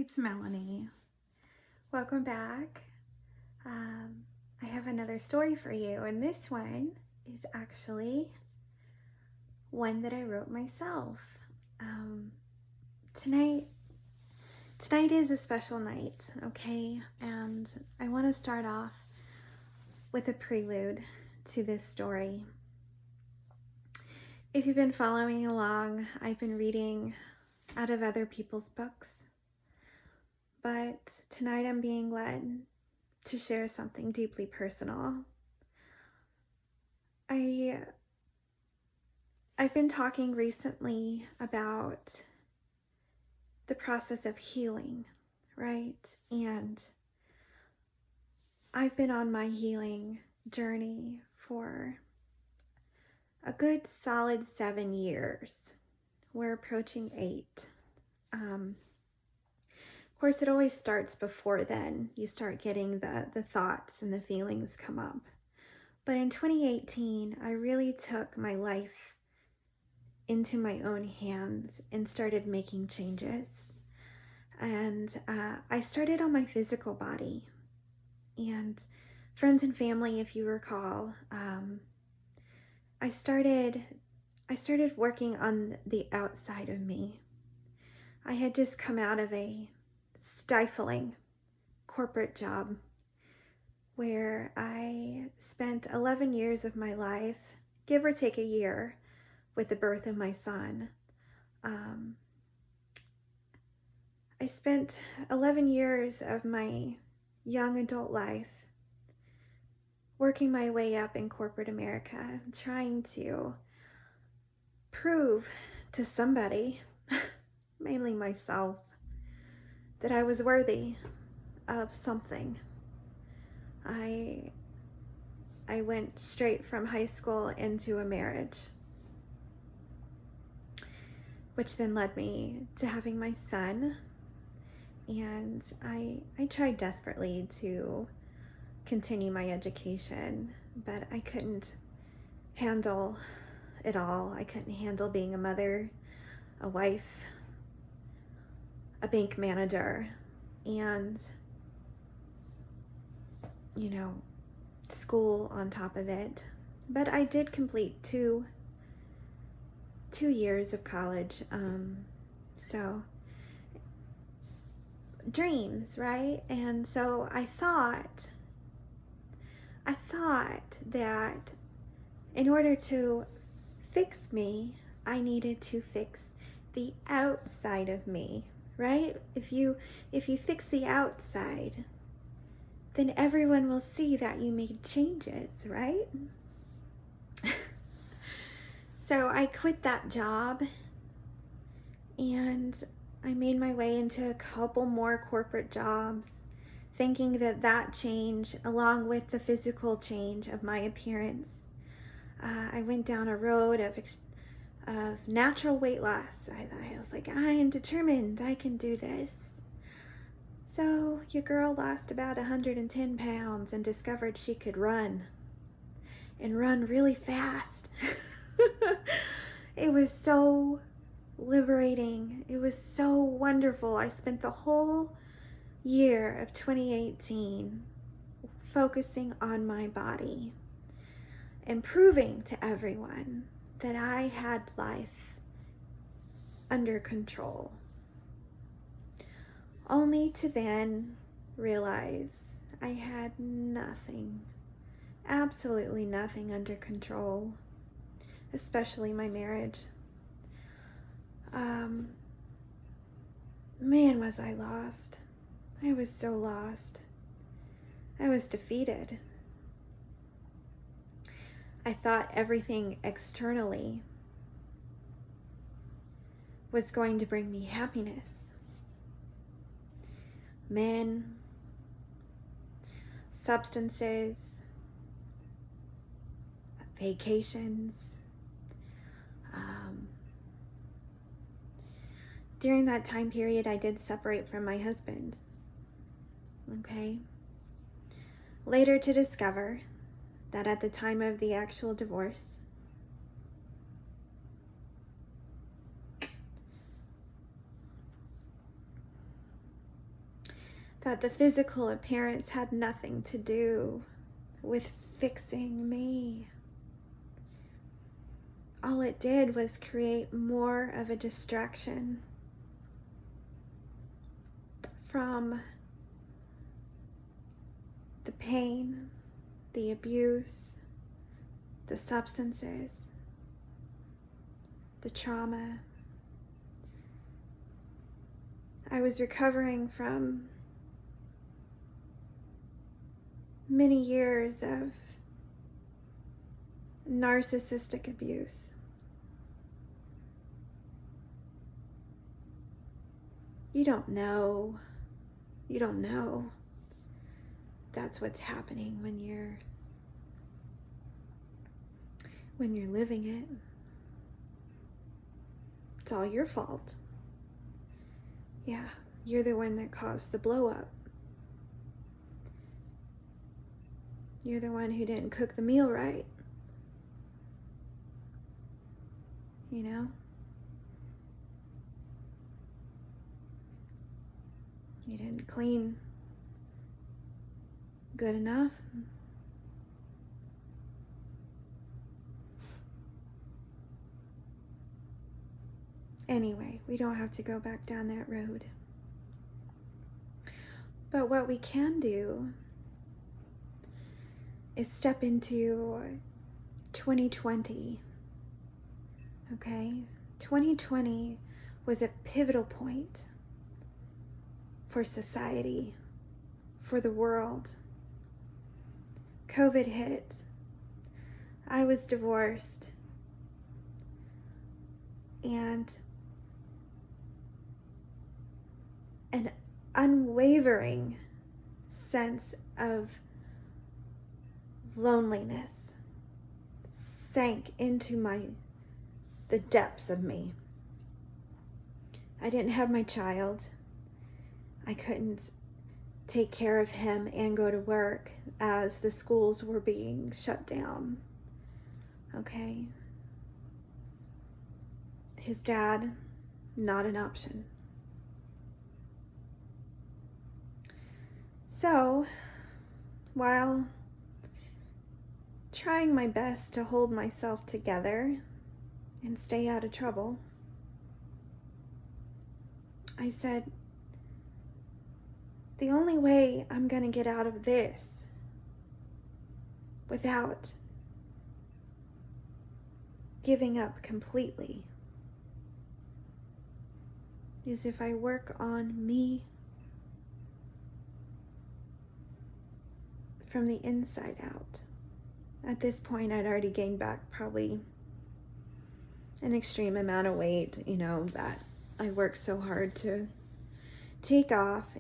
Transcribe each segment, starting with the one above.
it's Melanie. Welcome back. I have another story for you, and this one is actually one that I wrote myself. Tonight is a special night, okay? And I want to start off with a prelude to this story. If you've been following along, I've been reading out of other people's books, but tonight I'm being led to share something deeply personal. I've been talking recently about the process of healing, right? And I've been on my healing journey for a good solid 7 years. We're approaching 8. Of course, it always starts before then. You start getting the thoughts and the feelings come up. But in 2018, I really took my life into my own hands and started making changes. And I started on my physical body. And friends and family, if you recall, I started working on the outside of me. I had just come out of a stifling corporate job where I spent 11 years of my life, give or take a year, with the birth of my son. I spent 11 years of my young adult life working my way up in corporate America, trying to prove to somebody, mainly myself, that I was worthy of something. I went straight from high school into a marriage, which then led me to having my son. And I tried desperately to continue my education, but I couldn't handle it all. I couldn't handle being a mother, a wife, a bank manager, and, school on top of it. But I did complete two years of college. So dreams, right? And so I thought that in order to fix me, I needed to fix the outside of me, right? If you fix the outside, then everyone will see that you made changes, right? So I quit that job and I made my way into a couple more corporate jobs, thinking that change, along with the physical change of my appearance, I went down a road of natural weight loss. I was like, I am determined, I can do this. So your girl lost about 110 pounds and discovered she could run, and run really fast. It was so liberating. It was so wonderful. I spent the whole year of 2018 focusing on my body and proving to everyone that I had life under control, only to then realize I had nothing, absolutely nothing under control, especially my marriage. Man, was I lost. I was so lost. I was defeated. I thought everything externally was going to bring me happiness. Men, substances, vacations. During that time period, I did separate from my husband. Okay? Later to discover that at the time of the actual divorce, that the physical appearance had nothing to do with fixing me. All it did was create more of a distraction from the pain, the abuse, the substances, the trauma. I was recovering from many years of narcissistic abuse. You don't know. That's what's happening when you're living it. It's all your fault. Yeah, you're the one that caused the blow up. You're the one who didn't cook the meal right. You know? You didn't clean good enough. Anyway, we don't have to go back down that road. But what we can do is step into 2020. Okay? 2020 was a pivotal point for society, for the world. COVID hit. I was divorced. And an unwavering sense of loneliness sank into the depths of me. I didn't have my child. I couldn't take care of him and go to work as the schools were being shut down. Okay? His dad, not an option. So, while trying my best to hold myself together and stay out of trouble, I said, the only way I'm going to get out of this without giving up completely is if I work on me from the inside out. At this point, I'd already gained back probably an extreme amount of weight, that I worked so hard to take off,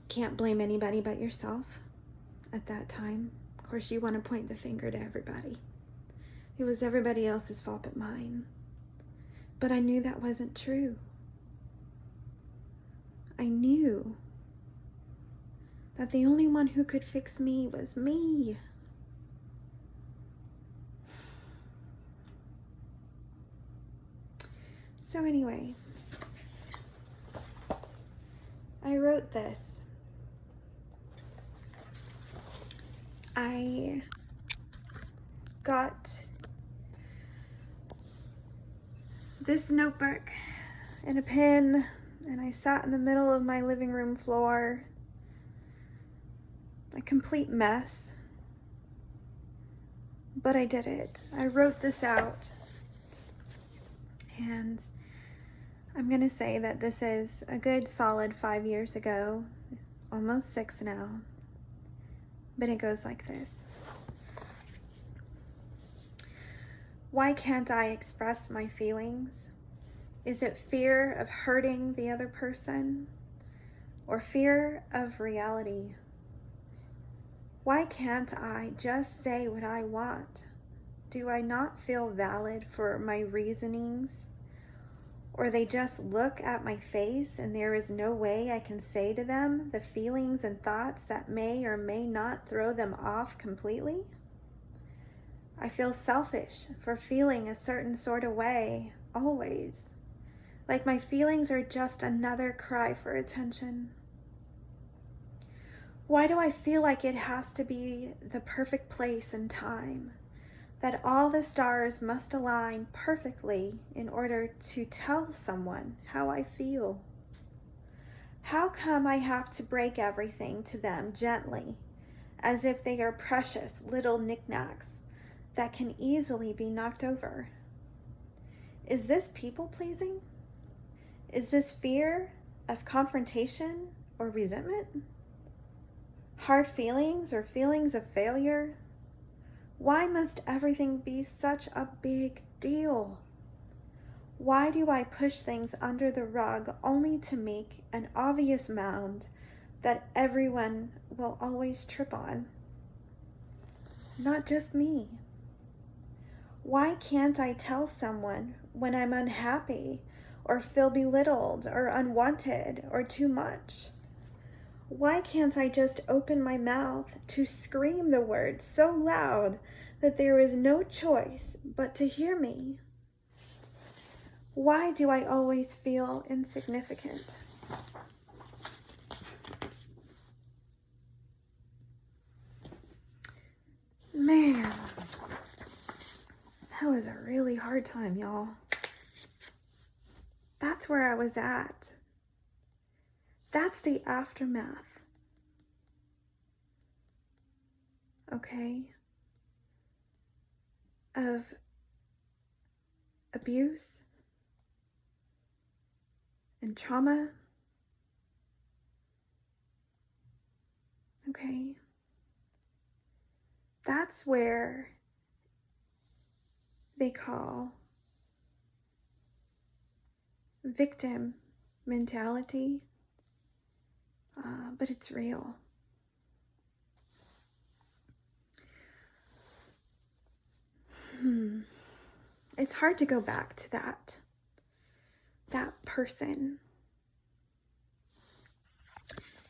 Can't blame anybody but yourself at that time. Of course, you want to point the finger to everybody. It was everybody else's fault but mine. But I knew that wasn't true. I knew that the only one who could fix me was me. So anyway, I wrote this. I got this notebook and a pen, and I sat in the middle of my living room floor, a complete mess. But I did it. I wrote this out. And I'm going to say that this is a good solid 5 years ago, almost 6 now. But it goes like this. Why can't I express my feelings? Is it fear of hurting the other person or fear of reality? Why can't I just say what I want? Do I not feel valid for my reasonings? Or they just look at my face and there is no way I can say to them the feelings and thoughts that may or may not throw them off completely? I feel selfish for feeling a certain sort of way, always. like my feelings are just another cry for attention. Why do I feel like it has to be the perfect place and time? That all the stars must align perfectly in order to tell someone how I feel? How come I have to break everything to them gently, as if they are precious little knickknacks that can easily be knocked over? Is this people pleasing? Is this fear of confrontation or resentment? Hard feelings or feelings of failure? Why must everything be such a big deal? Why do I push things under the rug only to make an obvious mound that everyone will always trip on? Not just me. Why can't I tell someone when I'm unhappy or feel belittled or unwanted or too much? Why can't I just open my mouth to scream the words so loud that there is no choice but to hear me? Why do I always feel insignificant? Man, that was a really hard time, y'all. That's where I was at. That's the aftermath. Okay? Of abuse and trauma. Okay? That's where they call victim mentality, but it's real. It's hard to go back to that person.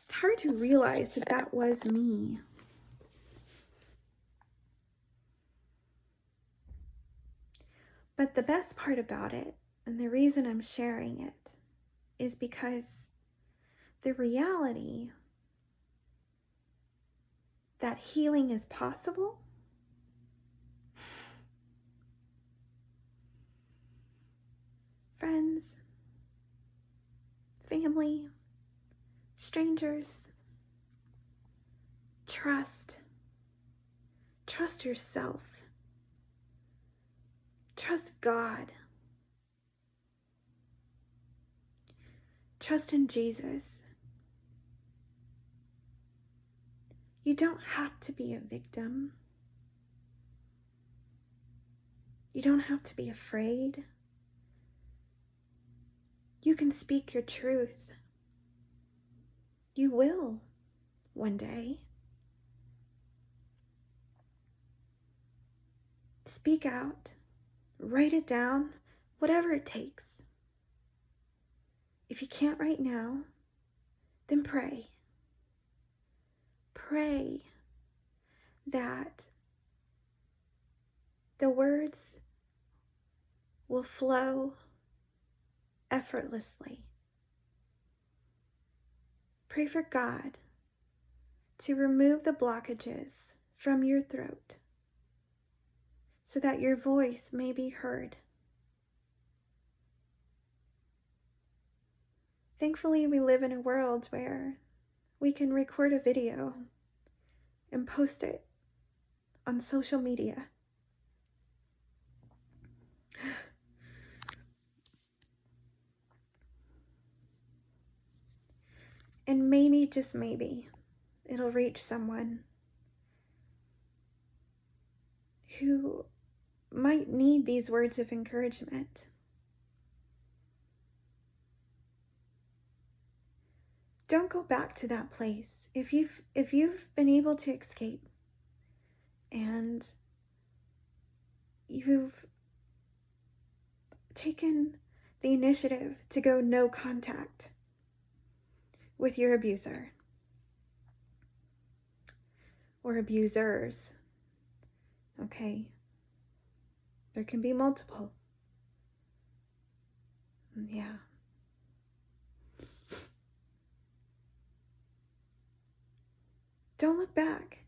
It's hard to realize that that was me. But the best part about it, and the reason I'm sharing it, is because the reality that healing is possible friends, family, strangers, trust yourself, trust God, trust in Jesus. You don't have to be a victim. You don't have to be afraid. You can speak your truth. You will one day. Speak out, write it down, whatever it takes. If you can't right now, then pray. Pray that the words will flow effortlessly. Pray for God to remove the blockages from your throat so that your voice may be heard. Thankfully, we live in a world where we can record a video and post it on social media. And maybe, just maybe, it'll reach someone who might need these words of encouragement. Don't go back to that place. If you've been able to escape and you've taken the initiative to go no contact with your abuser or abusers, okay? There can be multiple. Yeah. Don't look back.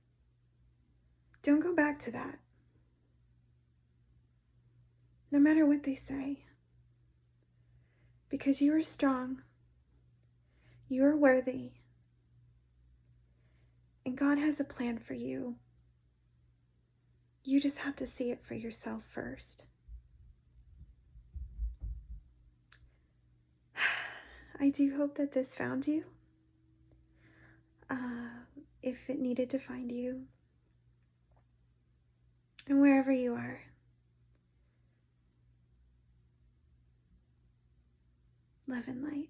Don't go back to that. No matter what they say. Because you are strong. You are worthy. And God has a plan for you. You just have to see it for yourself first. I do hope that this found you. If it needed to find you. And wherever you are. Love and light.